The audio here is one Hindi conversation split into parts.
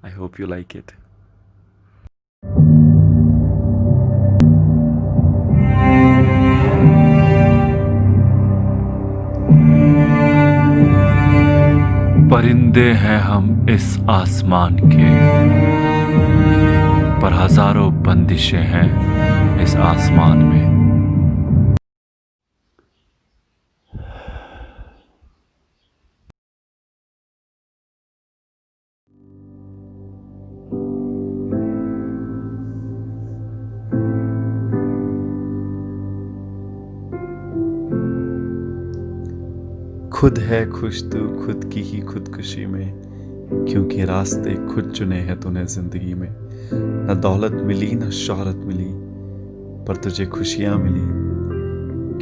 I hope you like it. परिंदे हैं हम इस आसमान के, पर हजारों बंदिशें हैं इस आसमान में। खुद है खुश तू खुद की ही खुदकुशी में, क्योंकि रास्ते खुद चुने हैं तूने जिंदगी में। न दौलत मिली न शोहरत मिली, पर तुझे खुशियां मिली,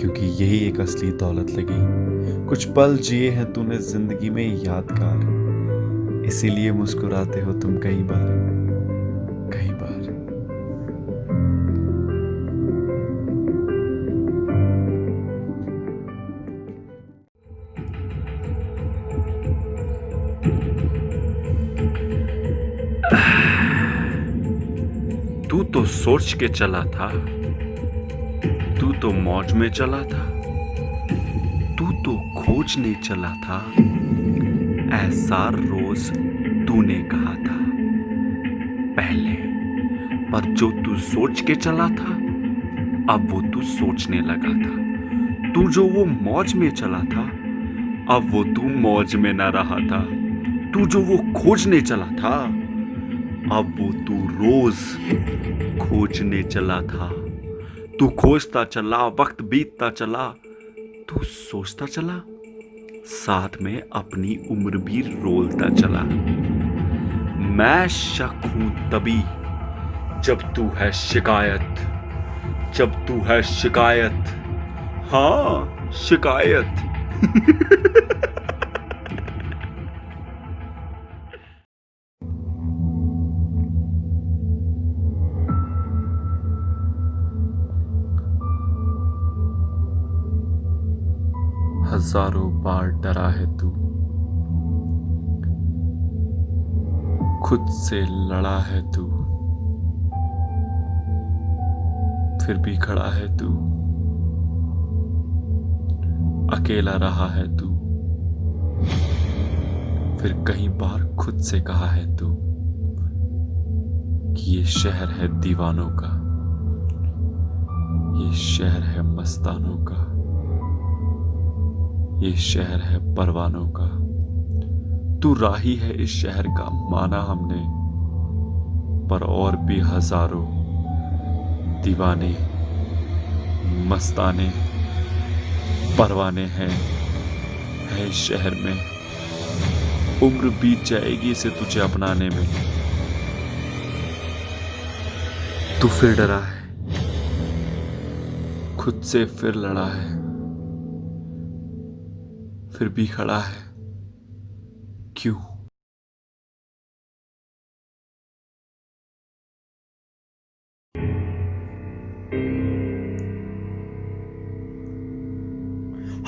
क्योंकि यही एक असली दौलत लगी। कुछ पल जिए हैं तूने जिंदगी में यादगार, इसीलिए मुस्कुराते हो तुम कई बार कई बार। तू तो सोच के चला था, तू तो मौज में चला था, तू तो खोजने चला था, ऐसा रोज तूने कहा था पहले। पर जो तू सोच के चला था, अब वो तू सोचने लगा था। तू जो वो मौज में चला था, अब वो तू मौज में ना रहा था। तू जो वो खोजने चला था, अब वो तू रोज खोजने चला था। तू खोजता चला, वक्त बीतता चला, तू सोचता चला, साथ में अपनी उम्र भी रोलता चला। मैं शक हूं तभी जब तू है शिकायत, जब तू है शिकायत, हाँ शिकायत। हजारों बार डरा है तू, खुद से लड़ा है तू, फिर भी खड़ा है तू। अकेला रहा है तू, फिर कई बार खुद से कहा है तू कि ये शहर है दीवानों का, ये शहर है मस्तानों का, ये शहर है परवानों का। तू राही है इस शहर का माना हमने, पर और भी हजारों दीवाने मस्ताने परवाने हैं है इस शहर में। उम्र बीत जाएगी इसे तुझे अपनाने में। तू फिर डरा है, खुद से फिर लड़ा है, फिर भी खड़ा है, क्यों?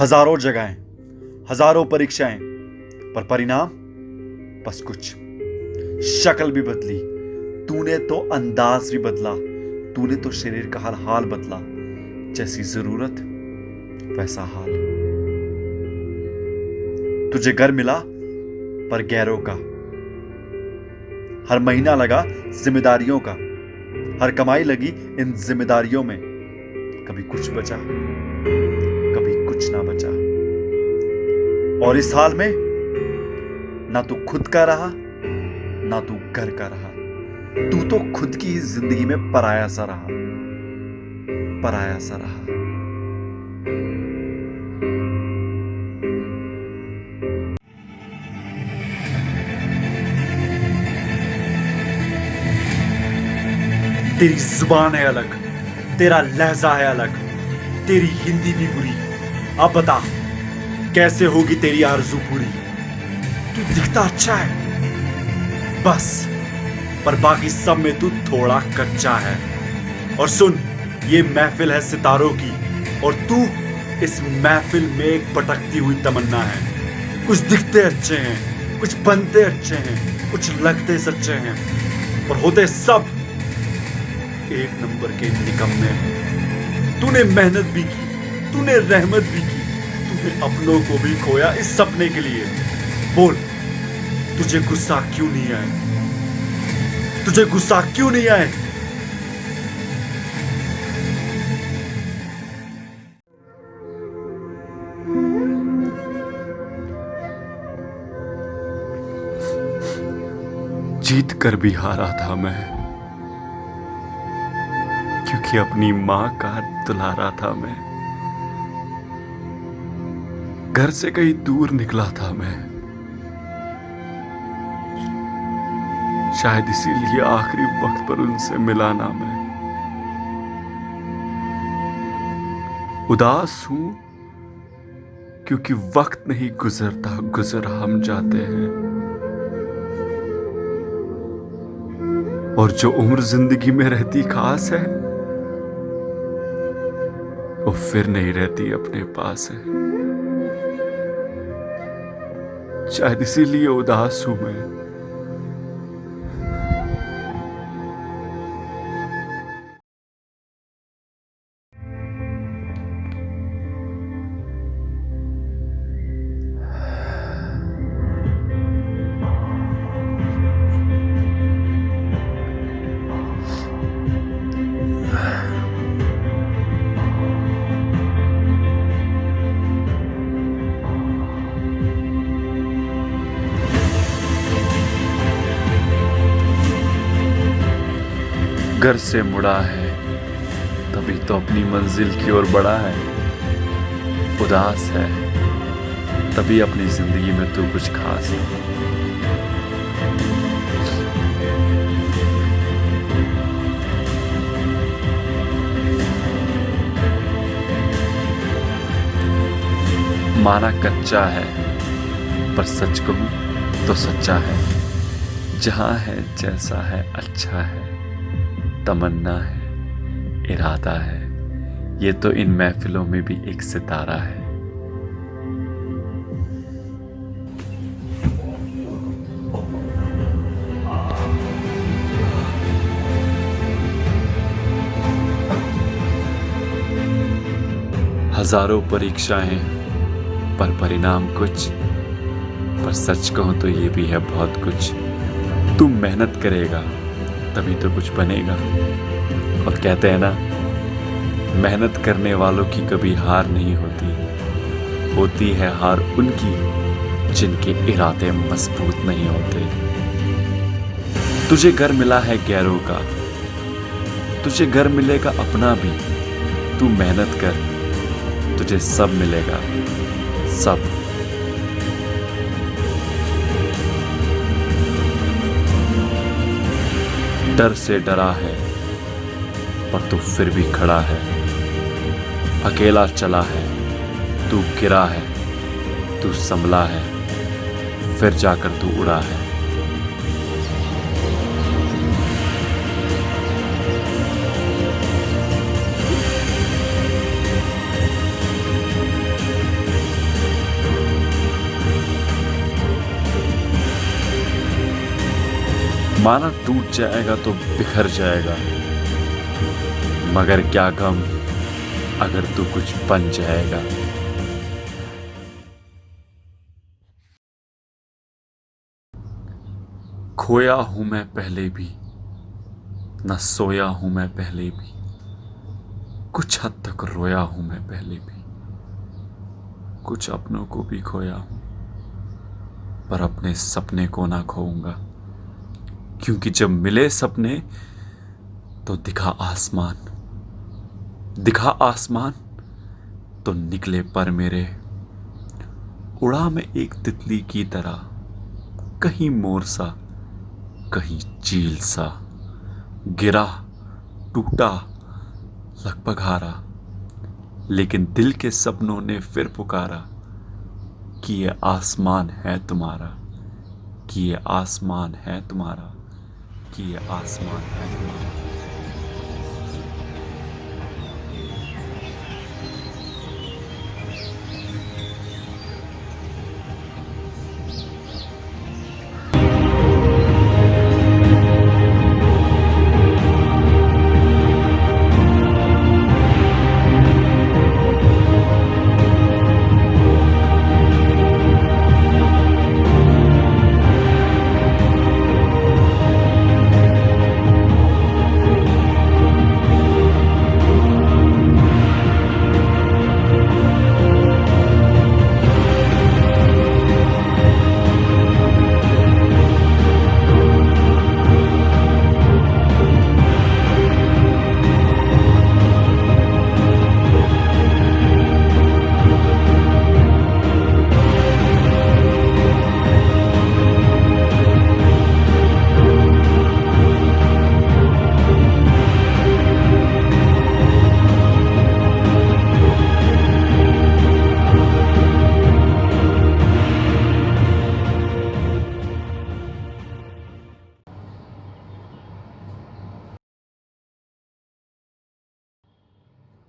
हजारों जगहें, हजारों परीक्षाएं, पर परिणाम बस कुछ। शक्ल भी बदली, तूने तो अंदाज भी बदला, तूने तो शरीर का हर हाल बदला। जैसी जरूरत वैसा हाल। तुझे घर मिला पर गैरों का, हर महीना लगा जिम्मेदारियों का, हर कमाई लगी इन जिम्मेदारियों में। कभी कुछ बचा, कभी कुछ ना बचा। और इस हाल में ना तू खुद का रहा, ना तू घर का रहा। तू तो खुद की ही जिंदगी में पराया सा रहा, पराया सा रहा। तेरी जुबान है अलग, तेरा लहजा है अलग, तेरी हिंदी भी बुरी। अब बता कैसे होगी तेरी आरज़ू पूरी। तू दिखता अच्छा है बस, पर बाकी सब में तू थोड़ा कच्चा है। और सुन, ये महफिल है सितारों की, और तू इस महफिल में एक भटकती हुई तमन्ना है। कुछ दिखते अच्छे हैं, कुछ बनते अच्छे हैं, कुछ लगते सच्चे हैं पर होते सब एक नंबर के निकम्मे हैं। तूने मेहनत भी की, तूने रहमत भी की, तूने अपनों को भी खोया इस सपने के लिए। बोल, तुझे गुस्सा क्यों नहीं आए? तुझे गुस्सा क्यों नहीं आए? जीत कर भी हारा था मैं, क्योंकि अपनी मां का दुलारा था मैं। घर से कहीं दूर निकला था मैं, शायद इसीलिए आखिरी वक्त पर उनसे मिला ना मैं। उदास हूं क्योंकि वक्त नहीं गुजरता, गुजर हम जाते हैं। और जो उम्र जिंदगी में रहती खास है, वो फिर नहीं रहती अपने पास है। शायद इसीलिए उदास हूं मैं। घर से मुड़ा है तभी तो अपनी मंजिल की ओर बढ़ा है। उदास है तभी अपनी जिंदगी में तू कुछ खास है। माना कच्चा है पर सच कहूं तो सच्चा है। जहां है जैसा है अच्छा है, तमन्ना है, इरादा है, ये तो इन महफिलों में भी एक सितारा है। हजारों परीक्षाएं पर परिणाम कुछ, पर सच कहूं तो ये भी है बहुत कुछ। तू मेहनत करेगा तभी तो कुछ बनेगा। और कहते हैं ना, मेहनत करने वालों की कभी हार नहीं होती। होती है हार उनकी जिनके इरादे मजबूत नहीं होते। तुझे घर मिला है गैरों का, तुझे घर मिलेगा अपना भी। तू मेहनत कर, तुझे सब मिलेगा, सब। डर से डरा है पर तू फिर भी खड़ा है। अकेला चला है, तू गिरा है, तू संभला है, फिर जाकर तू उड़ा है। माना टूट जाएगा तो बिखर जाएगा, मगर क्या गम अगर तू कुछ बन जाएगा। खोया हूं मैं पहले भी, न सोया हूं मैं पहले भी, कुछ हद तक रोया हूं मैं पहले भी, कुछ अपनों को भी खोया हूं, पर अपने सपने को ना खोऊंगा। क्योंकि जब मिले सपने तो दिखा आसमान, दिखा आसमान तो निकले पर मेरे। उड़ा मैं एक तितली की तरह, कहीं मोर सा कहीं चील सा। गिरा, टूटा, लगभग हारा, लेकिन दिल के सपनों ने फिर पुकारा कि ये आसमान है तुम्हारा, कि ये आसमान है तुम्हारा, कि ये आसमान है तुम्हारा।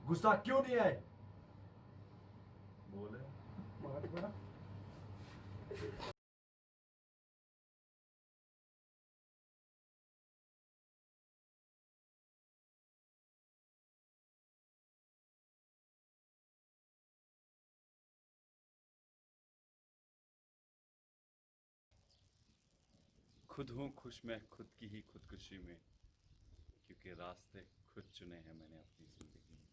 गुस्सा क्यों नहीं है? बोले बात बड़ा। खुद हूँ खुश मैं खुद की ही खुदकुशी में, क्योंकि रास्ते खुद चुने हैं मैंने अपनी जिंदगी में।